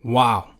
Wow.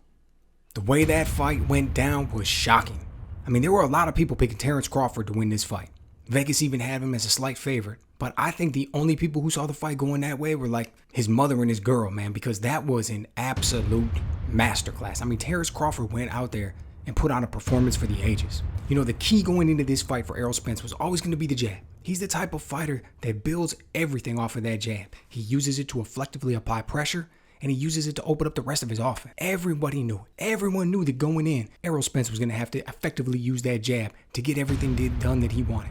The way that fight went down was shocking. I mean, there were a lot of people picking Terence Crawford to win this fight. Vegas even had him as a slight favorite. But I think the only people who saw the fight going that way were like his mother and his girl, man, because that was an absolute masterclass. I mean, Terence Crawford went out there and put on a performance for the ages. You know, the key going into this fight for Errol Spence was always going to be the jab. He's the type of fighter that builds everything off of that jab. He uses it to effectively apply pressure, and he uses it to open up the rest of his offense. Everybody knew. Everyone knew that going in, Errol Spence was going to have to effectively use that jab to get everything done that he wanted.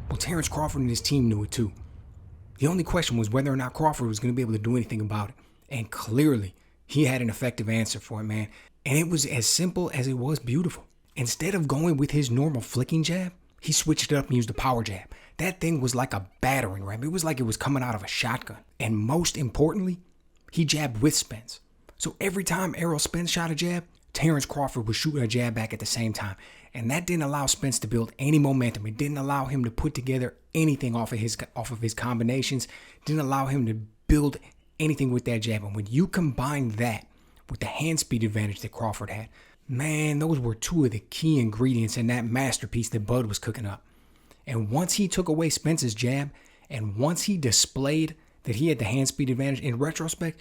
Well, Terence Crawford and his team knew it too. The only question was whether or not Crawford was going to be able to do anything about it. And clearly, he had an effective answer for it, man. And it was as simple as it was beautiful. Instead of going with his normal flicking jab, he switched it up and used a power jab. That thing was like a battering ram. It was like it was coming out of a shotgun. And most importantly, he jabbed with Spence. So every time Errol Spence shot a jab, Terence Crawford was shooting a jab back at the same time. And that didn't allow Spence to build any momentum. It didn't allow him to put together anything off of his combinations. It didn't allow him to build anything with that jab. And when you combine that with the hand speed advantage that Crawford had, man, those were two of the key ingredients in that masterpiece that Bud was cooking up. And once he took away Spence's jab, and once he displayed that he had the hand speed advantage, in retrospect,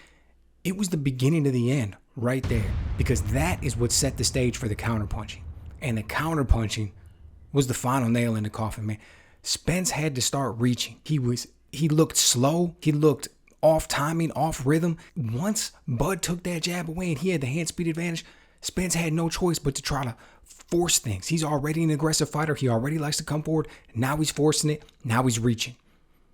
it was the beginning of the end right there. Because that is what set the stage for the counterpunching. And the counterpunching was the final nail in the coffin, man. Spence had to start reaching. He looked slow. He looked off timing, off rhythm. Once Bud took that jab away and he had the hand speed advantage, Spence had no choice but to try to force things. He's already an aggressive fighter. He already likes to come forward. Now he's forcing it. Now he's reaching.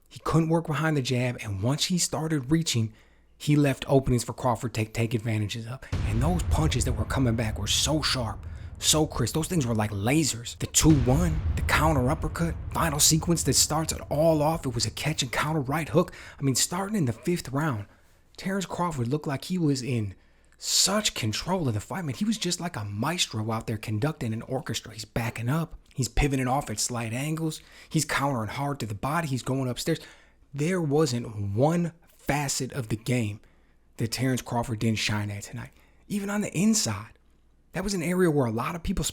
He couldn't work behind the jab, and once he started reaching, he left openings for Crawford to take advantages of. And those punches that were coming back were so sharp, so crisp. Those things were like lasers. The 2-1, the counter uppercut, final sequence that starts it all off. It was a catch and counter right hook. I mean, starting in the 5th round, Terence Crawford looked like he was in such control of the fight, man. He was just like a maestro out there conducting an orchestra. He's backing up. He's pivoting off at slight angles. He's countering hard to the body. He's going upstairs. There wasn't one facet of the game that Terence Crawford didn't shine at tonight. Even on the inside. That was an area where a lot of people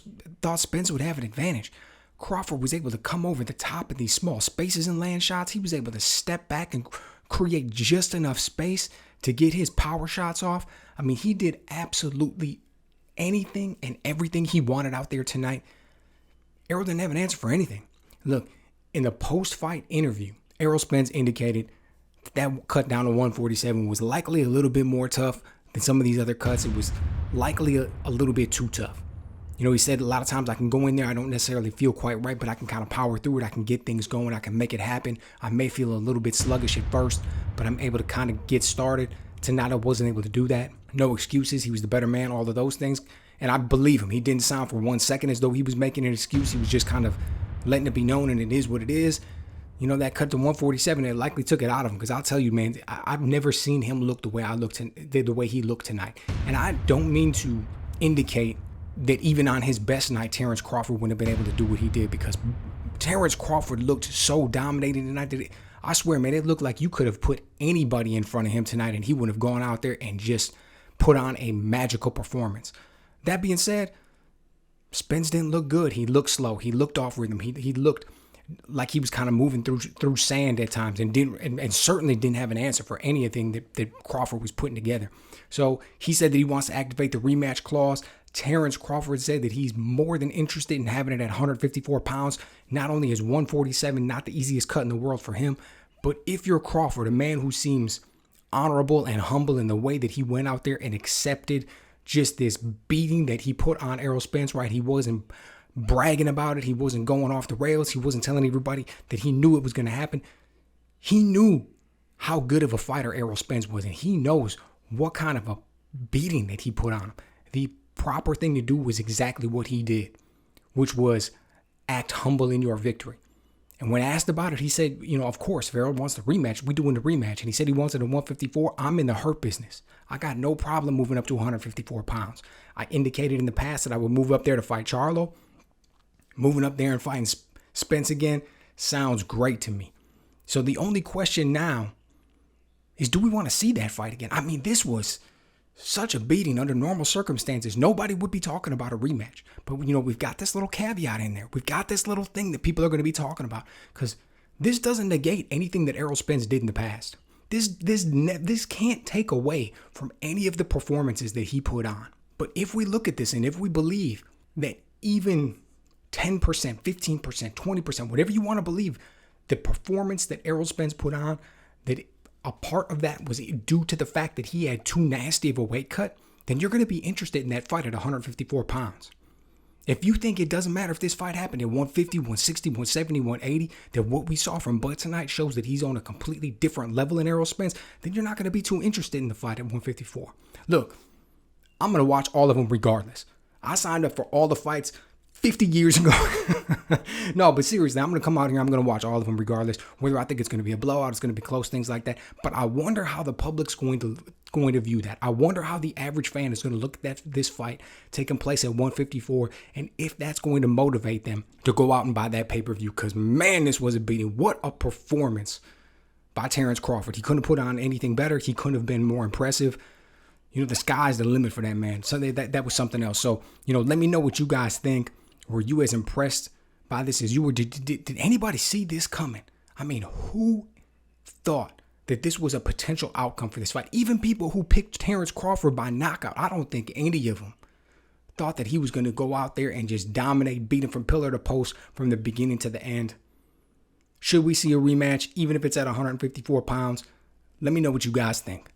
thought Spence would have an advantage. Crawford was able to come over the top of these small spaces and land shots. He was able to step back and create just enough space to get his power shots off. I mean, he did absolutely anything and everything he wanted out there tonight. Errol didn't have an answer for anything. Look, in the post-fight interview, Errol Spence indicated that cut down to 147 was likely a little bit more tough than some of these other cuts. It was likely a little bit too tough. You know, he said a lot of times I can go in there, I don't necessarily feel quite right, but I can kind of power through it. I can get things going. I can make it happen. I may feel a little bit sluggish at first, but I'm able to kind of get started. Tonight I wasn't able to do that. No excuses. He was the better man, all of those things. And I believe him. He didn't sound for 1 second as though he was making an excuse. He was just kind of letting it be known, and it is what it is. You know, that cut to 147, it likely took it out of him. Because I'll tell you, man, I've never seen him look the way the way he looked tonight. And I don't mean to indicate that even on his best night, Terence Crawford wouldn't have been able to do what he did, because Terence Crawford looked so dominating tonight that I swear, man, it looked like you could have put anybody in front of him tonight and he would have gone out there and just put on a magical performance. That being said, Spence didn't look good. He looked slow. He looked off rhythm. He looked like he was kind of moving through sand at times, and certainly didn't have an answer for anything that Crawford was putting together. So he said that he wants to activate the rematch clause. Terence Crawford said that he's more than interested in having it at 154 pounds. Not only is 147 not the easiest cut in the world for him, but if you're Crawford, a man who seems honorable and humble in the way that he went out there and accepted just this beating that he put on Errol Spence, right? He wasn't bragging about it. He wasn't going off the rails. He wasn't telling everybody that he knew it was going to happen. He knew how good of a fighter Errol Spence was, and he knows what kind of a beating that he put on him. The proper thing to do was exactly what he did, which was act humble in your victory. And when asked about it, he said, you know, of course, if Errol wants the rematch, we doing the rematch. And he said he wants it at 154. I'm in the hurt business. I got no problem moving up to 154 pounds. I indicated in the past that I would move up there to fight Charlo. Moving up there and fighting Spence again sounds great to me. So the only question now is, do we want to see that fight again? I mean, this was such a beating under normal circumstances, nobody would be talking about a rematch. But, we've got this little caveat in there. We've got this little thing that people are going to be talking about because this doesn't negate anything that Errol Spence did in the past. This can't take away from any of the performances that he put on. But if we look at this and if we believe that even 10%, 15%, 20%, whatever you want to believe, the performance that Errol Spence put on, that a part of that was due to the fact that he had too nasty of a weight cut, then you're going to be interested in that fight at 154 pounds. If you think it doesn't matter if this fight happened at 150, 160, 170, 180, that what we saw from Bud tonight shows that he's on a completely different level in Errol Spence, then you're not going to be too interested in the fight at 154. Look, I'm going to watch all of them regardless. I signed up for all the fights 50 years ago. No, but seriously, I'm going to come out here. I'm going to watch all of them regardless, whether I think it's going to be a blowout, it's going to be close, things like that. But I wonder how the public's going to view that. I wonder how the average fan is going to look at this fight taking place at 154 and if that's going to motivate them to go out and buy that pay-per-view. Because, man, this was a beating. What a performance by Terence Crawford. He couldn't put on anything better. He couldn't have been more impressive. The sky's the limit for that man. So that was something else. So, let me know what you guys think. Were you as impressed by this as you were? Did anybody see this coming? I mean, who thought that this was a potential outcome for this fight? Even people who picked Terence Crawford by knockout, I don't think any of them thought that he was going to go out there and just dominate, beat him from pillar to post from the beginning to the end. Should we see a rematch, even if it's at 154 pounds? Let me know what you guys think.